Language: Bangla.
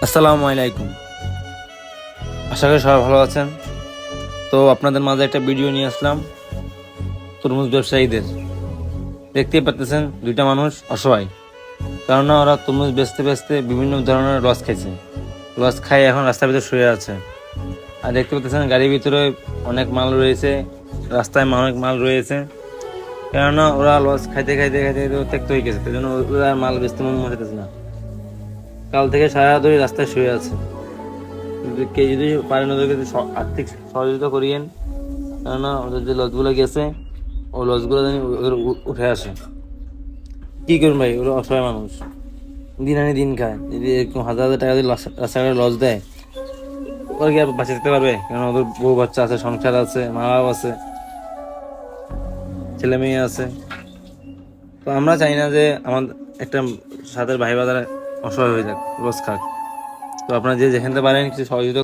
আসসালামু আলাইকুম। আশা করি সবাই ভালো আছেন। তো আপনাদের মাঝে একটা ভিডিও নিয়ে আসলাম তরমুজ ব্যবসায়ীদের। দেখতেই পাচ্ছেন দুইটা মানুষ অসহায়, কেননা ওরা তরমুজ বেচতে বেচতে বিভিন্ন ধরনের লস খাইছে। লস খাই এখন রাস্তার ভিতরে শুয়ে আছে। আর দেখতে পাচ্ছেন গাড়ির ভিতরে অনেক মাল রয়েছে, রাস্তায় অনেক মাল রয়েছে, কেননা ওরা লস খাইতে খাইতে খাইতে খাইতে ত্যক্ত হয়ে গেছে। সেই জন্য ওরা আর মাল বেচতে মন মরতেছে না। কাল থেকে সারা ধরে রাস্তায় শুয়ে আছে। কে যদি পারেন ওদেরকে আর্থিক সহযোগিতা করিয়েন, কেননা ওদের যে লসগুলো গেছে ওই লসগুলো যেন ওদের উঠে আসে। কি করুন ভাই, ওরা অসহায় মানুষ, দিন আনি দিন খায়। যদি এরকম হাজার হাজার টাকা দিয়ে রাস্তাঘাটে লস দেয়, ওরা কি আর বাঁচে থাকতে পারবে? কেন ওদের বউ বাচ্চা আছে, সংসার আছে, মা বাপ আছে, ছেলে মেয়ে আছে। তো আমরা চাই না যে আমাদের একটা সাথে ভাই বাজার অসহায় হয়ে যাক, লস খাক। তো আপনারা যে যেখানতে পারেন কিছু সহযোগিতা